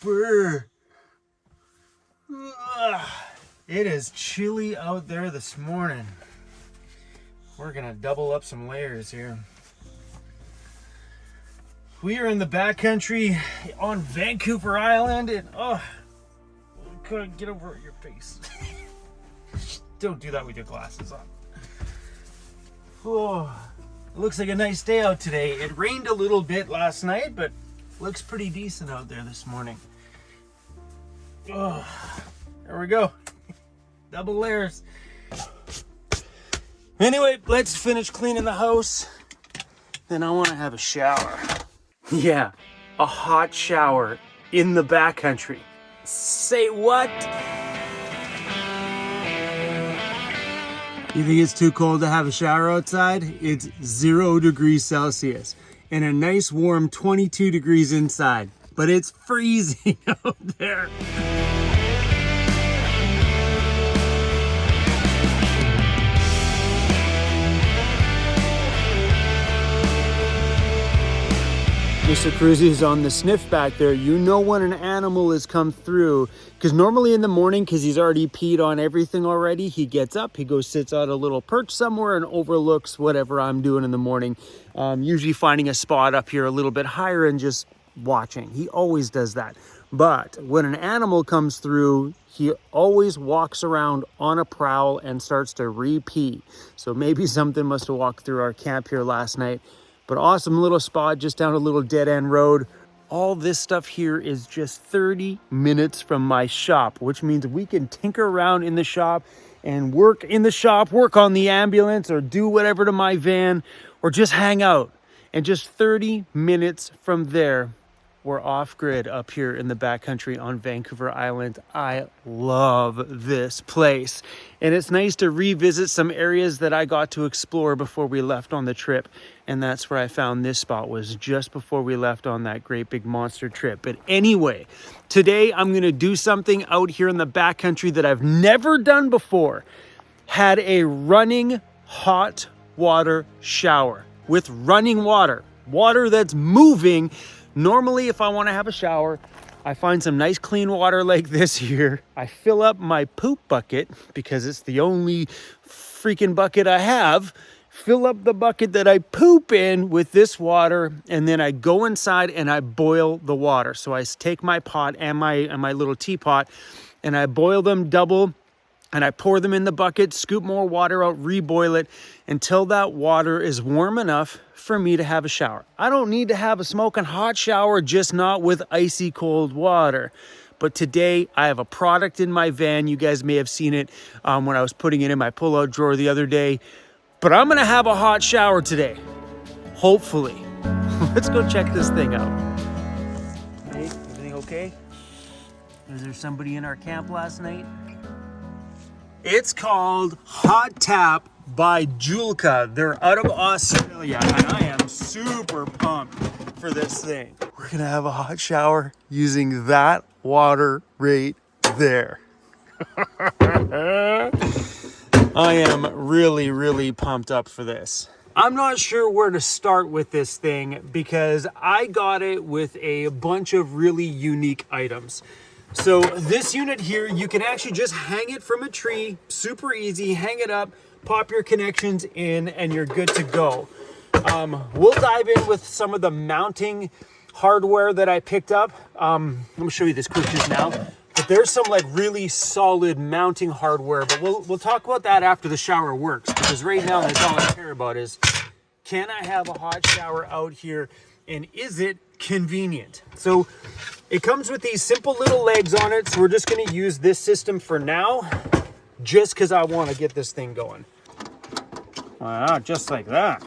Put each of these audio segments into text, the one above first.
Brr. Ugh. It is chilly out there this morning. We're gonna double up some layers here. We are in the backcountry on Vancouver Island, and couldn't get over your face. Don't do that with your glasses on. Oh, it looks like a nice day out today. It rained a little bit last night, but looks pretty decent out there this morning. Oh, there we go. Double layers. Anyway, let's finish cleaning the house. Then I want to have a shower. Yeah, a hot shower in the backcountry. Say what? You think it's too cold to have a shower outside? It's 0 degrees Celsius and a nice warm 22 degrees inside, but it's freezing out there. Mr. Cruzy's on the sniff back there. You know when an animal has come through, because normally in the morning, because he's already peed on everything already, he gets up, he goes, sits on a little perch somewhere and overlooks whatever I'm doing in the morning. Usually finding a spot up here a little bit higher and just watching. He always does that. But when an animal comes through, he always walks around on a prowl and starts to re-pee. So maybe something must have walked through our camp here last night. But awesome little spot just down a little dead end road. All this stuff here is just 30 minutes from my shop, which means we can tinker around in the shop and work in the shop, work on the ambulance or do whatever to my van or just hang out. And just 30 minutes from there, we're off grid up here in the backcountry on Vancouver Island. I love this place. And it's nice to revisit some areas that I got to explore before we left on the trip. And that's where I found this spot, was just before we left on that great big monster trip. But anyway, today I'm gonna do something out here in the backcountry that I've never done before. Had a running hot water shower with running water, water that's moving. Normally, if I want to have a shower, I find some nice clean water like this here. I fill up my poop bucket because it's the only freaking bucket I have. Fill up the bucket that I poop in with this water, and then I go inside and I boil the water. So I take my pot and my little teapot and I boil them double, and I pour them in the bucket, scoop more water out, reboil it until that water is warm enough for me to have a shower. I don't need to have a smoking hot shower, just not with icy cold water. But today I have a product in my van. You guys may have seen it when I was putting it in my pull-out drawer the other day. But I'm gonna have a hot shower today, hopefully. Let's go check this thing out. Hey, everything okay? Was there somebody in our camp last night? It's called Hot Tap by Julka. They're out of Australia, and I am super pumped for this thing. We're gonna have a hot shower using that water right there. I am really, really pumped up for this. I'm not sure where to start with this thing because I got it with a bunch of really unique items. So this unit here, you can actually just hang it from a tree, super easy, hang it up, pop your connections in, and you're good to go. We'll dive in with some of the mounting hardware that I picked up. Let me show you this quick just now. But there's some like really solid mounting hardware, but we'll talk about that after the shower works, because right now that's all I care about is, can I have a hot shower out here and is it convenient? So it comes with these simple little legs on it, so we're just gonna use this system for now, just because I want to get this thing going. Wow, just like that.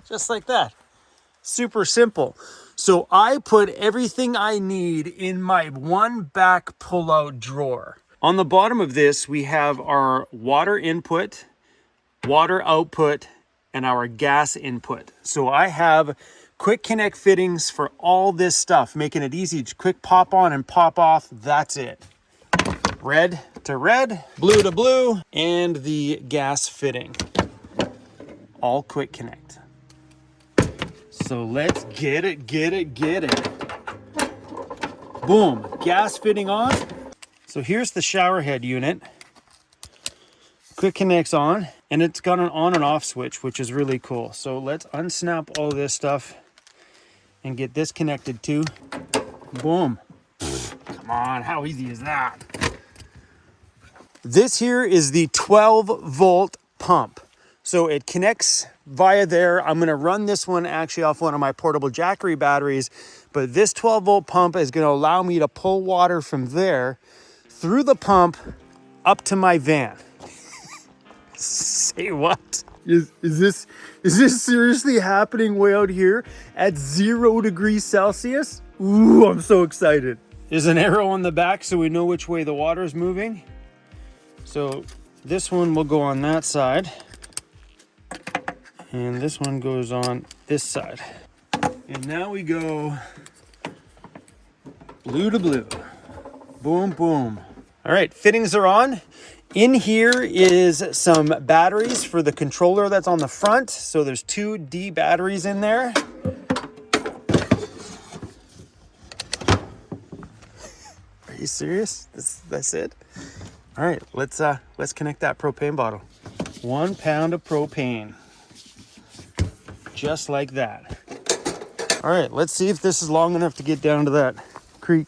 Just like that. Super simple. So I put everything I need in my one back pull-out drawer. On the bottom of this, we have our water input, water output, and our gas input. So I have quick connect fittings for all this stuff, making it easy to quick pop on and pop off. That's it. red to red, blue to blue, and the gas fitting. All quick connect. So let's get it. Boom, gas fitting on. So here's the shower head unit. Quick connects on, and it's got an on and off switch, which is really cool. So let's unsnap all this stuff and get this connected too. Boom. Come on, how easy is that? This here is the 12-volt pump. So it connects via there. I'm gonna run this one actually off one of my portable Jackery batteries, but this 12-volt pump is gonna allow me to pull water from there through the pump up to my van. Say what? Is this seriously happening way out here at 0 degrees Celsius? Ooh, I'm so excited. There's an arrow on the back so we know which way the water is moving. So this one will go on that side. And this one goes on this side. And now we go blue to blue. Boom, boom. All right, fittings are on. In here is some batteries for the controller that's on the front. So there's 2 D batteries in there. Are you serious? That's it? All right, let's connect that propane bottle. 1 pound of propane. Just like that. All right, let's see if this is long enough to get down to that creek.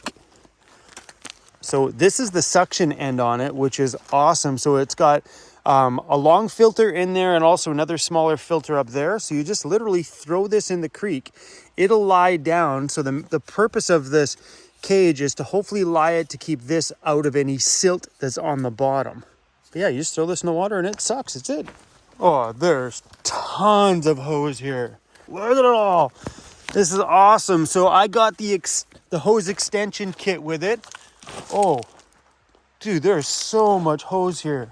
So this is the suction end on it, which is awesome. So it's got a long filter in there and also another smaller filter up there. So you just literally throw this in the creek. It'll lie down. So the purpose of this cage is to hopefully lie it to keep this out of any silt that's on the bottom. But yeah, you just throw this in the water and it sucks. That's it. Oh, there's tons of hose here. Look at it all. This is awesome. So I got the hose extension kit with it. Oh, dude, there's so much hose here.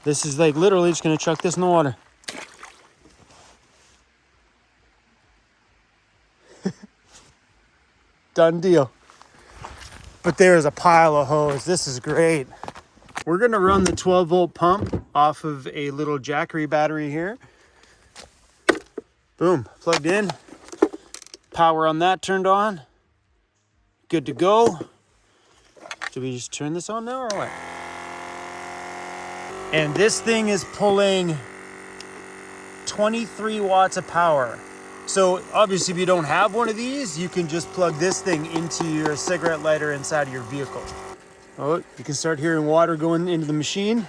This is like literally just gonna chuck this in the water. Done deal. But there's a pile of hose. This is great. We're gonna run the 12-volt pump off of a little Jackery battery here. Boom, plugged in. Power on that turned on. Good to go. Do we just turn this on now or what? And this thing is pulling 23 watts of power. So obviously if you don't have one of these, you can just plug this thing into your cigarette lighter inside of your vehicle. Oh, you can start hearing water going into the machine.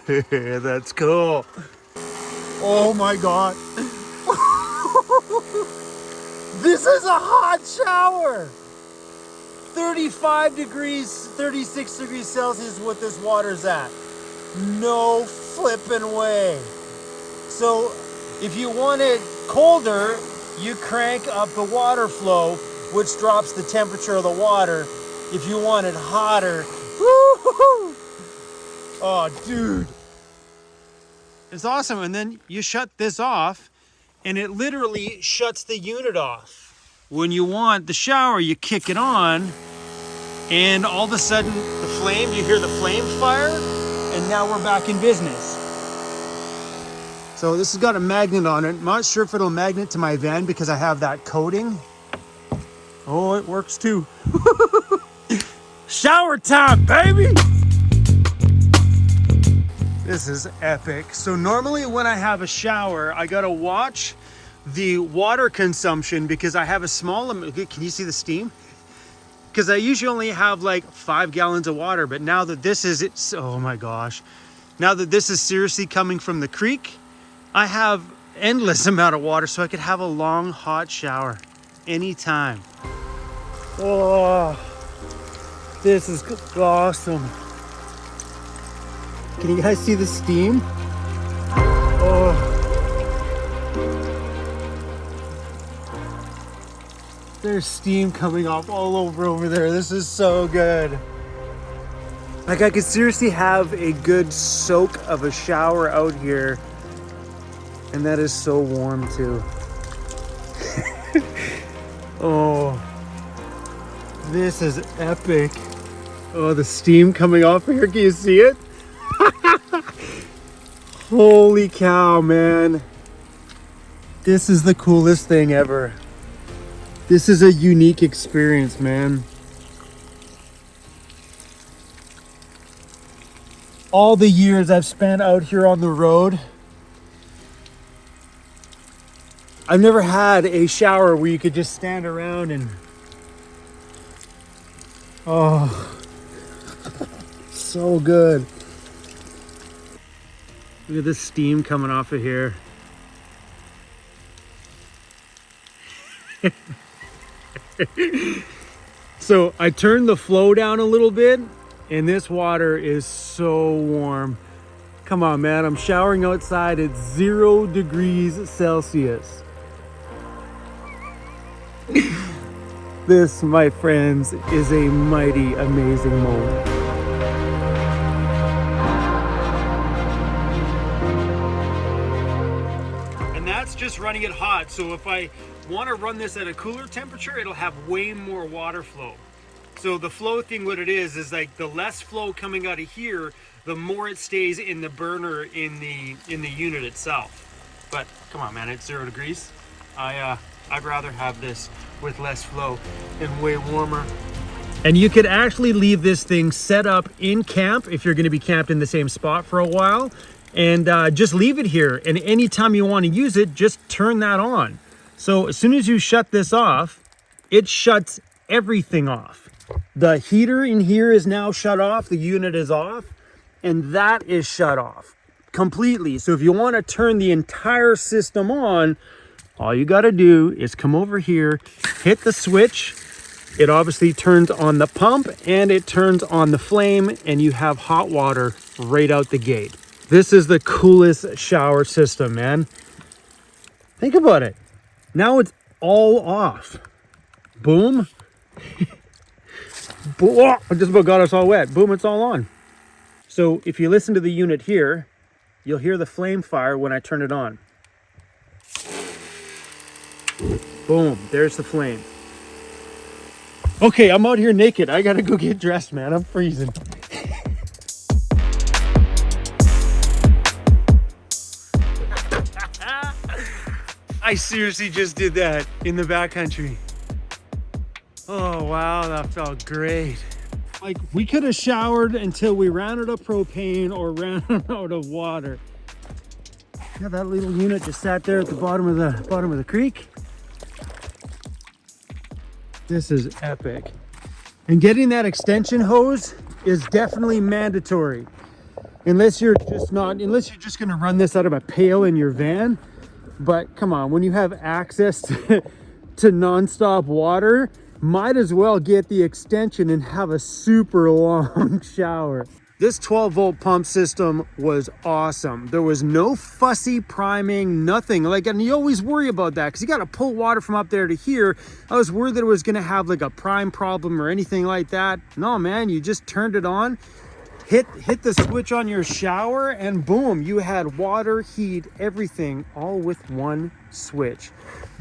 That's cool. Oh my God. This is a hot shower. 35 degrees, 36 degrees Celsius is what this water's at. No flipping way. So if you want it colder, you crank up the water flow, which drops the temperature of the water. If you want it hotter, woo-hoo-hoo. Oh, dude. It's awesome. And then you shut this off and it literally shuts the unit off. When you want the shower, you kick it on and all of a sudden the flame, you hear the flame fire, and now we're back in business. So this has got a magnet on it. I'm not sure if it'll magnet to my van because I have that coating. Oh, it works too. Shower time, baby! This is epic. So normally when I have a shower, I gotta watch the water consumption because I have a small amount. Can you see the steam? Because I usually only have like 5 gallons of water, but now that this is, oh my gosh. Now that this is seriously coming from the creek, I have endless amount of water so I could have a long hot shower anytime. Oh, this is awesome. Can you guys see the steam? Oh. There's steam coming off all over there. This is so good. Like I could seriously have a good soak of a shower out here. And that is so warm too. Oh. This is epic. Oh, the steam coming off of here. Can you see it? Holy cow, man. This is the coolest thing ever. This is a unique experience, man. All the years I've spent out here on the road, I've never had a shower where you could just stand around and, oh, so good. Look at this steam coming off of here. So I turned the flow down a little bit and this water is so warm. Come on, man, I'm showering outside at 0 degrees Celsius. This, my friends, is a mighty amazing moment. And that's just running it hot. So if I want to run this at a cooler temperature, it'll have way more water flow. So the flow thing, what it is like the less flow coming out of here, the more it stays in the burner in the unit itself. But come on, man, it's 0 degrees. I'd rather have this with less flow and way warmer. And you could actually leave this thing set up in camp if you're going to be camped in the same spot for a while, and just leave it here. And anytime you want to use it, just turn that on. So as soon as you shut this off, it shuts everything off. The heater in here is now shut off, the unit is off, and that is shut off completely. So if you want to turn the entire system on, all you got to do is come over here, hit the switch. It obviously turns on the pump and it turns on the flame, and you have hot water right out the gate. This is the coolest shower system, man. Think about it. Now it's all off. Boom. Boom. I just about got us all wet. Boom, it's all on. So if you listen to the unit here, you'll hear the flame fire when I turn it on. Boom, there's the flame. Okay, I'm out here naked. I gotta go get dressed, man. I'm freezing. I seriously just did that in the backcountry. Oh, wow, that felt great. Like, we could have showered until we ran out of propane or ran out of water. Yeah, that little unit just sat there at the bottom of the creek. This is epic. And getting that extension hose is definitely mandatory. Unless you're just gonna run this out of a pail in your van. But come on, when you have access to nonstop water, might as well get the extension and have a super long shower. This 12-volt pump system was awesome. There was no fussy priming, nothing. Like, and you always worry about that because you got to pull water from up there to here. I was worried that it was going to have like a prime problem or anything like that. No, man, you just turned it on, hit the switch on your shower, and boom, you had water, heat, everything, all with one switch.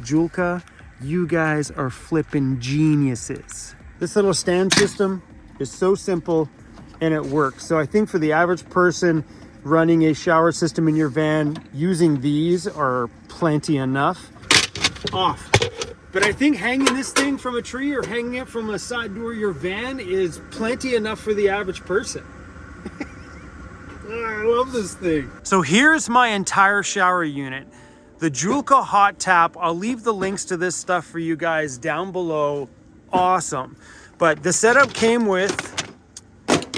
Julka, you guys are flipping geniuses. This little stand system is so simple and it works. So I think for the average person running a shower system in your van, using these are plenty enough. Off. But I think hanging this thing from a tree or hanging it from a side door of your van is plenty enough for the average person. I love this thing. So here's my entire shower unit. The Julka hot tap, I'll leave the links to this stuff for you guys down below. Awesome. But the setup came with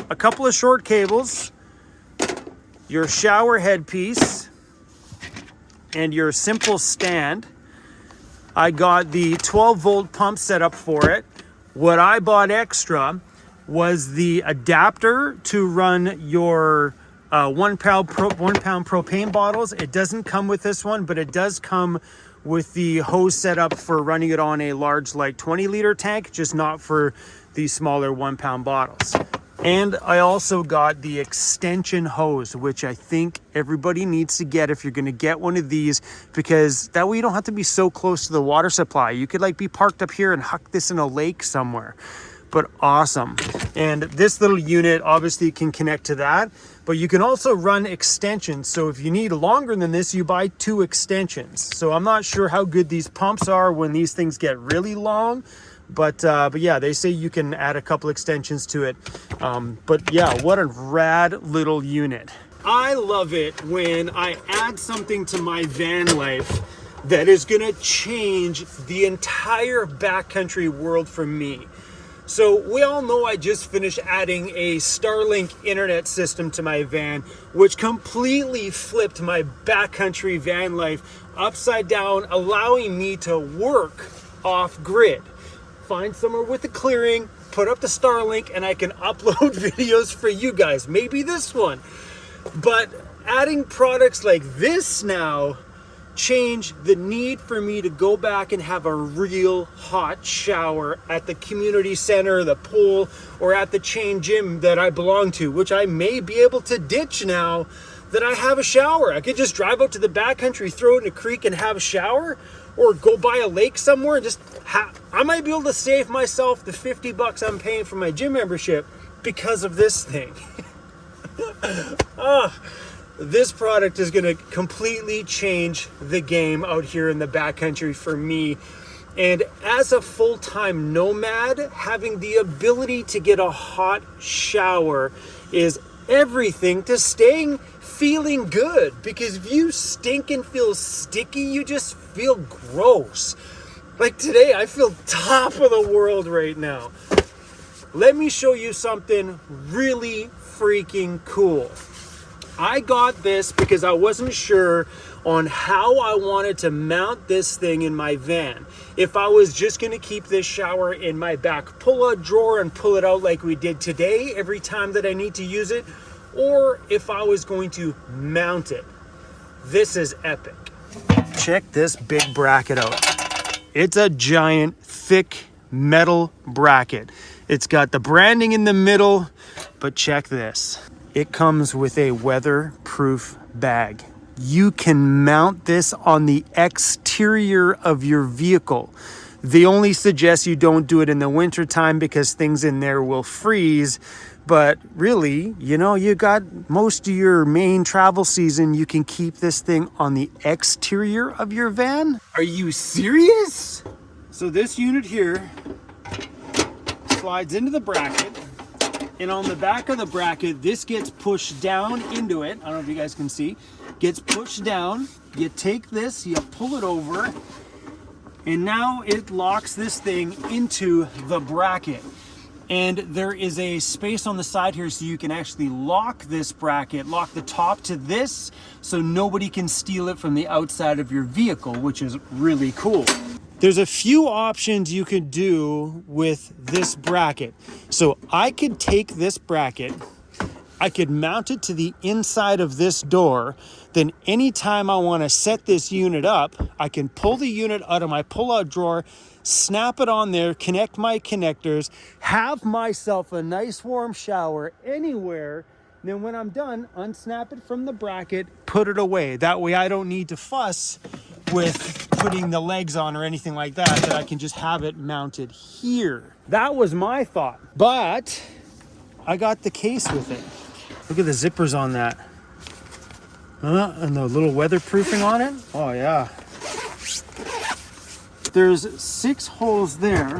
a couple of short cables, your shower headpiece, and your simple stand. I got the 12-volt pump set up for it. What I bought extra was the adapter to run your 1 pound propane bottles. It doesn't come with this one, but it does come with the hose set up for running it on a large, like 20-liter tank, just not for the smaller 1 pound bottles. And I also got the extension hose, which I think everybody needs to get if you're going to get one of these, because that way you don't have to be so close to the water supply. You could like be parked up here and huck this in a lake somewhere. but awesome. And this little unit obviously can connect to that, but you can also run extensions. So if you need longer than this, you buy 2 extensions. So I'm not sure how good these pumps are when these things get really long, but yeah, they say you can add a couple extensions to it. But yeah, what a rad little unit. I love it when I add something to my van life that is gonna change the entire backcountry world for me. So we all know I just finished adding a Starlink internet system to my van, which completely flipped my backcountry van life upside down, allowing me to work off grid. Find somewhere with a clearing, put up the Starlink, and I can upload videos for you guys. Maybe this one. But adding products like this now change the need for me to go back and have a real hot shower at the community center, the pool, or at the chain gym that I belong to, which I may be able to ditch now that I have a shower. I could just drive out to the backcountry, throw it in a creek and have a shower, or go by a lake somewhere and just I might be able to save myself the $50 I'm paying for my gym membership because of this thing. This product is going to completely change the game out here in the backcountry for me. And as a full-time nomad, having the ability to get a hot shower is everything to staying feeling good. Because if you stink and feel sticky, you just feel gross. Like today, I feel top of the world right now. Let me show you something really freaking cool. I got this because I wasn't sure on how I wanted to mount this thing in my van. If I was just going to keep this shower in my back pull-out drawer and pull it out like we did today every time that I need to use it, or if I was going to mount it. This is epic. Check this big bracket out. It's a giant, thick metal bracket. It's got the branding in the middle, but check this. It comes with a weatherproof bag. You can mount this on the exterior of your vehicle. They only suggest you don't do it in the wintertime because things in there will freeze. But really, you know, you got most of your main travel season, you can keep this thing on the exterior of your van. Are you serious? So this unit here slides into the bracket. And on the back of the bracket, this gets pushed down into it. I don't know if you guys can see. Gets pushed down. You take this, you pull it over, and now it locks this thing into the bracket. And there is a space on the side here so you can actually lock this bracket, lock the top to this, so nobody can steal it from the outside of your vehicle, which is really cool. There's a few options you could do with this bracket. So I could take this bracket, I could mount it to the inside of this door. Then anytime I want to set this unit up, I can pull the unit out of my pull-out drawer, snap it on there, connect my connectors, have myself a nice warm shower anywhere. Then when I'm done, unsnap it from the bracket, put it away. That way I don't need to fuss with putting the legs on or anything like that, that I can just have it mounted here. That was my thought, but I got the case with it. Look at the zippers on that. And the little weatherproofing on it. Oh yeah. There's 6 holes there.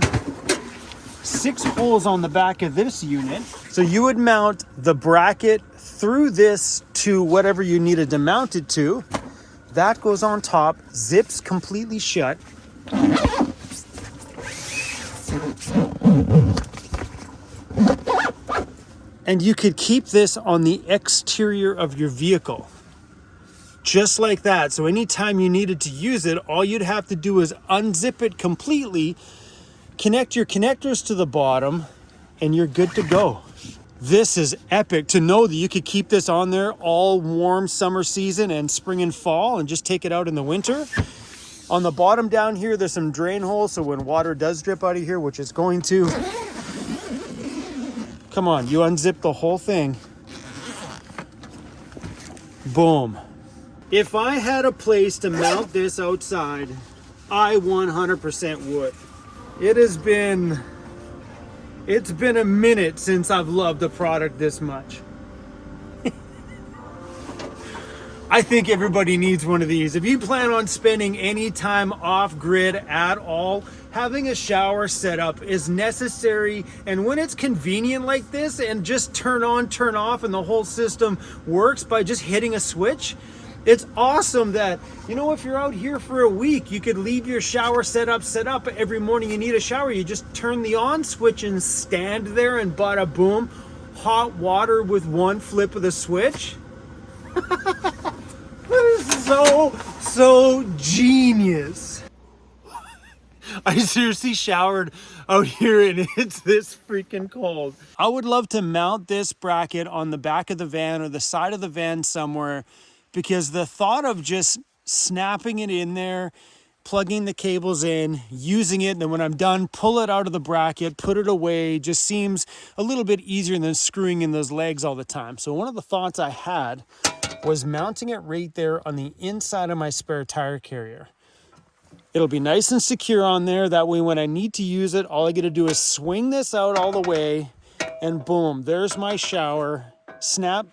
6 holes on the back of this unit. So you would mount the bracket through this to whatever you needed to mount it to. That goes on top, zips completely shut. And you could keep this on the exterior of your vehicle. Just like that. So anytime you needed to use it, all you'd have to do is unzip it completely, connect your connectors to the bottom, and you're good to go. This is epic to know that you could keep this on there all warm summer season and spring and fall and just take it out in the winter. On the bottom down here, there's some drain holes, so when water does drip out of here, which it's going to, come on, you unzip the whole thing. Boom. If I had a place to mount this outside, I 100% would. It has been It's been a minute since I've loved a product this much. I think everybody needs one of these. If you plan on spending any time off grid at all, having a shower setup is necessary. And when it's convenient like this and just turn on, turn off, and the whole system works by just hitting a switch, it's awesome that, you know, if you're out here for a week, you could leave your shower set up every morning you need a shower. You just turn the on switch and stand there and bada boom, hot water with one flip of the switch. That is so genius. I seriously showered out here and it's this freaking cold. I would love to mount this bracket on the back of the van or the side of the van somewhere, because the thought of just snapping it in there, plugging the cables in, using it, and then when I'm done, pull it out of the bracket, put it away, just seems a little bit easier than screwing in those legs all the time. So one of the thoughts I had was mounting it right there on the inside of my spare tire carrier. It'll be nice and secure on there. That way when I need to use it, all I got to do is swing this out all the way and boom, there's my shower. Snap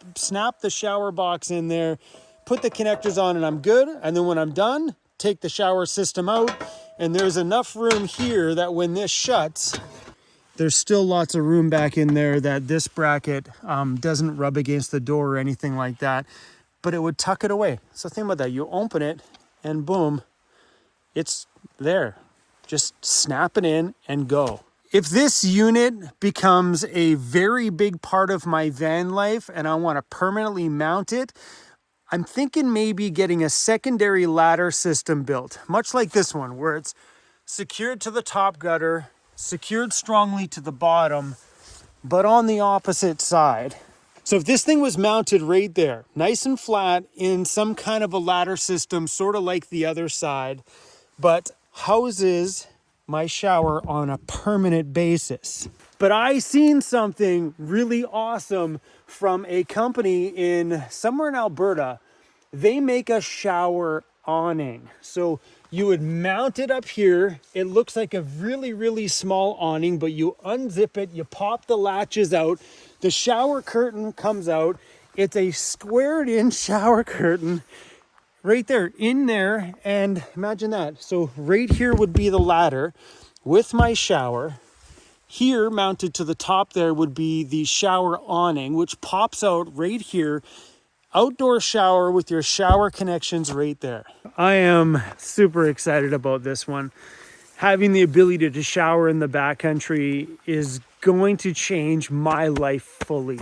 the shower box in there, put the connectors on and I'm good. And then when I'm done, take the shower system out and there's enough room here that when this shuts, there's still lots of room back in there that this bracket doesn't rub against the door or anything like that, but it would tuck it away. So think about that. You open it and boom, it's there. Just snap it in and go. If this unit becomes a very big part of my van life and I want to permanently mount it, I'm thinking maybe getting a secondary ladder system built, much like this one, where it's secured to the top gutter, secured strongly to the bottom, but on the opposite side. So if this thing was mounted right there, nice and flat in some kind of a ladder system, sort of like the other side, but houses my shower on a permanent basis. But I seen something really awesome from a company in somewhere in Alberta. They make a shower awning. So you would mount it up here. It looks like a really, really small awning, but you unzip it, you pop the latches out, the shower curtain comes out. It's a squared in shower curtain right there in there. And imagine that. So right here would be the ladder with my shower. Here mounted to the top there would be the shower awning, which pops out right here. Outdoor shower with your shower connections right there. I am super excited about this one. Having the ability to shower in the backcountry is going to change my life fully.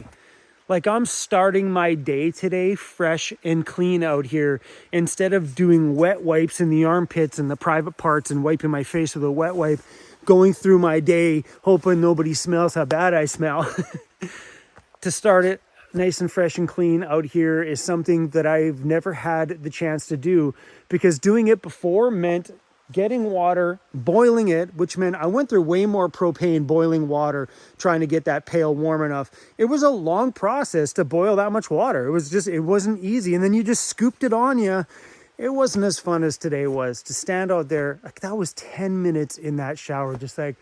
Like, I'm starting my day today fresh and clean out here. Instead of doing wet wipes in the armpits and the private parts and wiping my face with a wet wipe, going through my day hoping nobody smells how bad I smell. To start it nice and fresh and clean out here is something that I've never had the chance to do, because doing it before meant getting water, boiling it, which meant I went through way more propane boiling water trying to get that pail warm enough. It was a long process to boil that much water. It wasn't easy. And then you just scooped it on you. It wasn't as fun as today was to stand out there. Like, that was 10 minutes in that shower, just like,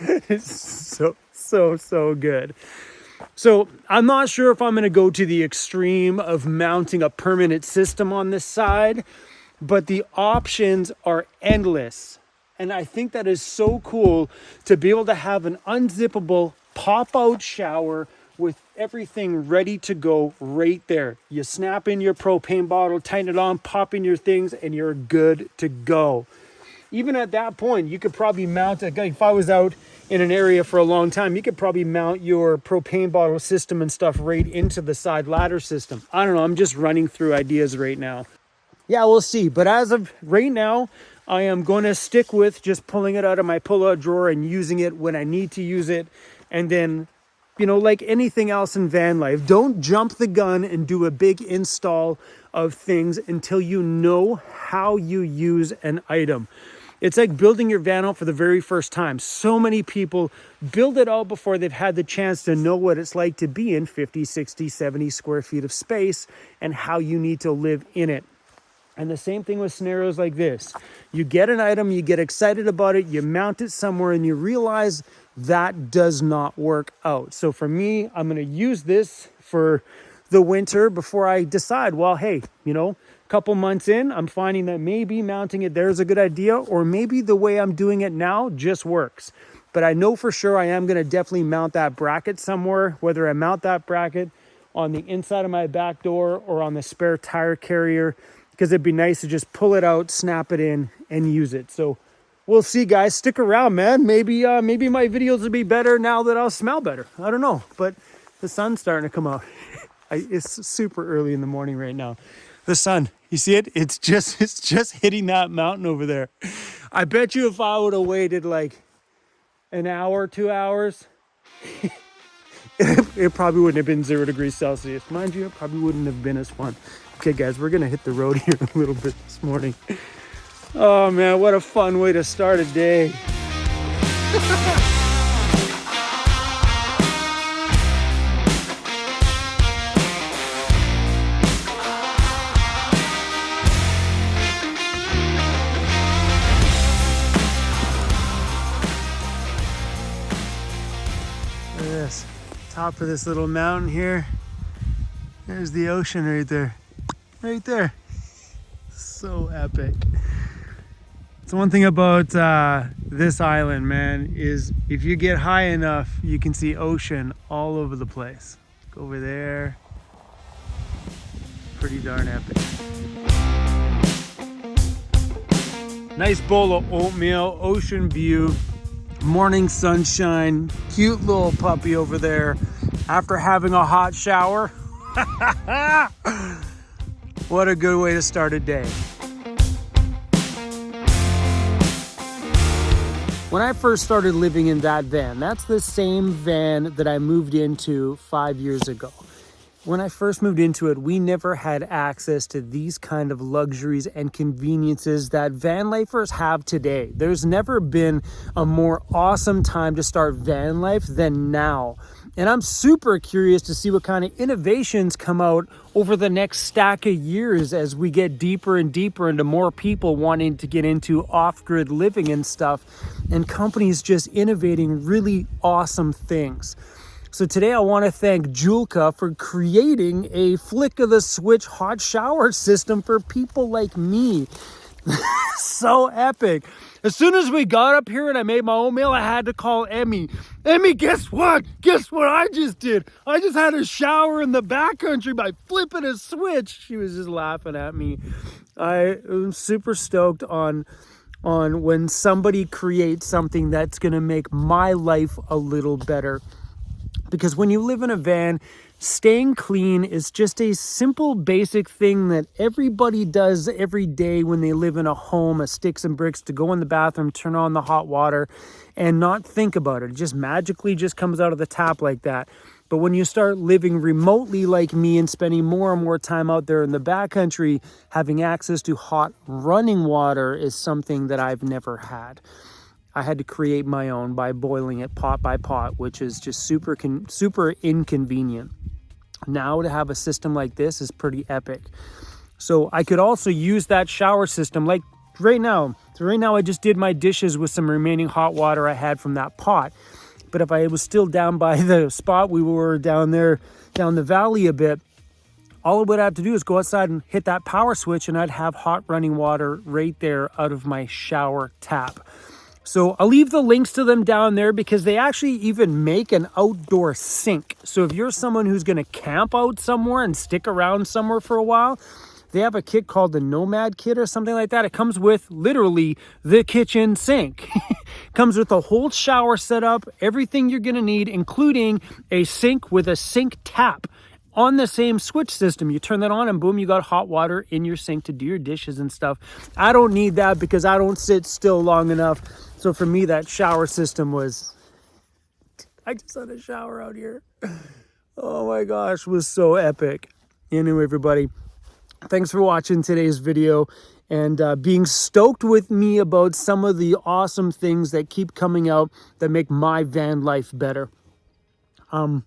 it's so good. So I'm not sure if I'm going to go to the extreme of mounting a permanent system on this side, but the options are endless. And I think that is so cool to be able to have an unzippable pop-out shower with everything ready to go right there. You snap in your propane bottle, tighten it on, pop in your things, and you're good to go. Even at that point, you could probably mount it. If I was out in an area for a long time, you could probably mount your propane bottle system and stuff right into the side ladder system. I don't know. I'm just running through ideas right now. Yeah, we'll see. But as of right now, I am going to stick with just pulling it out of my pull-out drawer and using it when I need to use it. And then, you know, like anything else in van life, don't jump the gun and do a big install of things until you know how you use an item. It's like building your van out for the very first time. So many people build it out before they've had the chance to know what it's like to be in 50, 60, 70 square feet of space and how you need to live in it. And the same thing with scenarios like this. You get an item, you get excited about it, you mount it somewhere, and you realize that does not work out. So for me, I'm gonna use this for the winter before I decide, well, hey, you know, a couple months in, I'm finding that maybe mounting it there is a good idea, or maybe the way I'm doing it now just works. But I know for sure I am gonna definitely mount that bracket somewhere, whether I mount that bracket on the inside of my back door or on the spare tire carrier, because it'd be nice to just pull it out, snap it in, and use it. So we'll see, guys. Stick around, man. Maybe my videos will be better now that I'll smell better. I don't know, but the sun's starting to come out. It's super early in the morning right now. The sun, you see it? It's just hitting that mountain over there. I bet you if I would have waited like an hour, 2 hours, it probably wouldn't have been 0 degrees Celsius. Mind you, it probably wouldn't have been as fun. Okay, guys, we're gonna hit the road here a little bit this morning. Oh man, what a fun way to start a day. Look at this, top of this little mountain here. There's the ocean right there. Right there. So epic. So one thing about this island, man, is if you get high enough, you can see ocean all over the place. Look over there. Pretty darn epic. Nice bowl of oatmeal, ocean view, morning sunshine, cute little puppy over there after having a hot shower. What a good way to start a day. When I first started living in that van, that's the same van that I moved into 5 years ago. When I first moved into it, we never had access to these kind of luxuries and conveniences that van lifers have today. There's never been a more awesome time to start van life than now. And I'm super curious to see what kind of innovations come out over the next stack of years as we get deeper and deeper into more people wanting to get into off-grid living and stuff, and companies just innovating really awesome things. So today I want to thank Julka for creating a flick of the switch hot shower system for people like me. So epic. As soon as we got up here and I made my oatmeal, I had to call Emmy. Emmy, guess what? Guess what I just did? I just had a shower in the backcountry by flipping a switch. She was just laughing at me. I am super stoked on when somebody creates something that's going to make my life a little better. Because when you live in a van, staying clean is just a simple, basic thing that everybody does every day when they live in a home, a sticks and bricks, to go in the bathroom, turn on the hot water, and not think about it. It just magically just comes out of the tap like that. But when you start living remotely like me and spending more and more time out there in the backcountry, having access to hot running water is something that I've never had. I had to create my own by boiling it pot by pot, which is just super inconvenient. Now to have a system like this is pretty epic. So I could also use that shower system like right now. So right now I just did my dishes with some remaining hot water I had from that pot. But if I was still down by the spot we were down there, down the valley a bit, all I would have to do is go outside and hit that power switch and I'd have hot running water right there out of my shower tap. So I'll leave the links to them down there because they actually even make an outdoor sink. So if you're someone who's going to camp out somewhere and stick around somewhere for a while, they have a kit called the Nomad Kit or something like that. It comes with literally the kitchen sink. Comes with a whole shower setup, everything you're going to need, including a sink with a sink tap on the same switch system. You turn that on and boom, you got hot water in your sink to do your dishes and stuff. I don't need that because I don't sit still long enough. So for me, that shower system was, I just had a shower out here. Oh my gosh, was so epic. Anyway, everybody, thanks for watching today's video and being stoked with me about some of the awesome things that keep coming out that make my van life better. I'm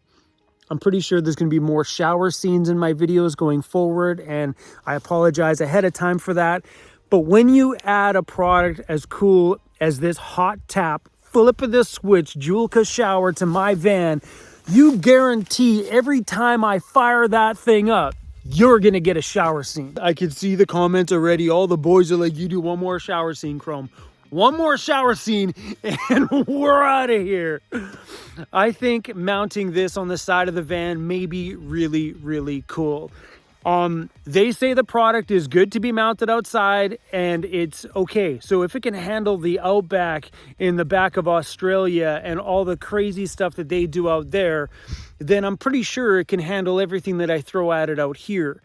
I'm pretty sure there's going to be more shower scenes in my videos going forward, and I apologize ahead of time for that. But when you add a product as cool as this hot tap, flip of the switch, Julka shower to my van, you guarantee every time I fire that thing up, you're going to get a shower scene. I can see the comments already. All the boys are like, you do one more shower scene, Chrome. One more shower scene and we're out of here. I think mounting this on the side of the van may be really, really cool. They say the product is good to be mounted outside and it's okay. So if it can handle the outback in the back of Australia and all the crazy stuff that they do out there, then I'm pretty sure it can handle everything that I throw at it out here.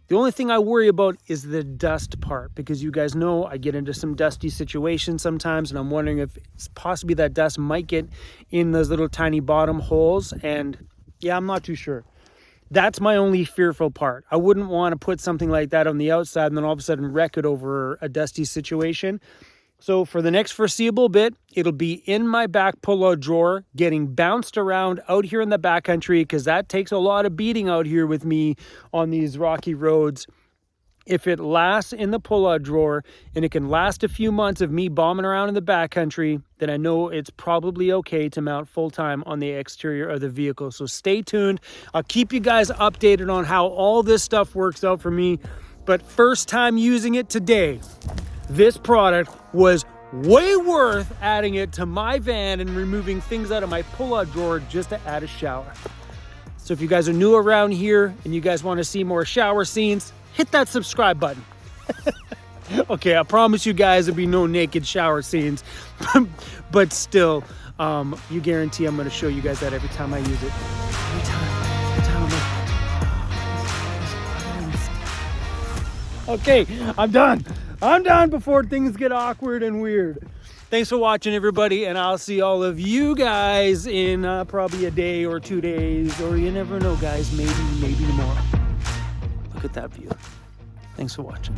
The only thing I worry about is the dust part, because you guys know I get into some dusty situations sometimes, and I'm wondering if it's possibly that dust might get in those little tiny bottom holes. And yeah, I'm not too sure. That's my only fearful part. I wouldn't want to put something like that on the outside and then all of a sudden wreck it over a dusty situation. So for the next foreseeable bit, it'll be in my back pull-out drawer, getting bounced around out here in the backcountry, because that takes a lot of beating out here with me on these rocky roads. If it lasts in the pull-out drawer and it can last a few months of me bombing around in the backcountry, then I know it's probably okay to mount full-time on the exterior of the vehicle. So stay tuned. I'll keep you guys updated on how all this stuff works out for me. But first time using it today, this product was way worth adding it to my van and removing things out of my pull-out drawer just to add a shower. So if you guys are new around here and you guys want to see more shower scenes, hit that subscribe button. Okay, I promise you guys there'll be no naked shower scenes, but still, you guarantee I'm going to show you guys that every time I use it. Every time I'm like, okay, I'm done. I'm done before things get awkward and weird. Thanks for watching, everybody, and I'll see all of you guys in probably a day or 2 days, or you never know, guys, maybe tomorrow. Look at that view. Thanks for watching.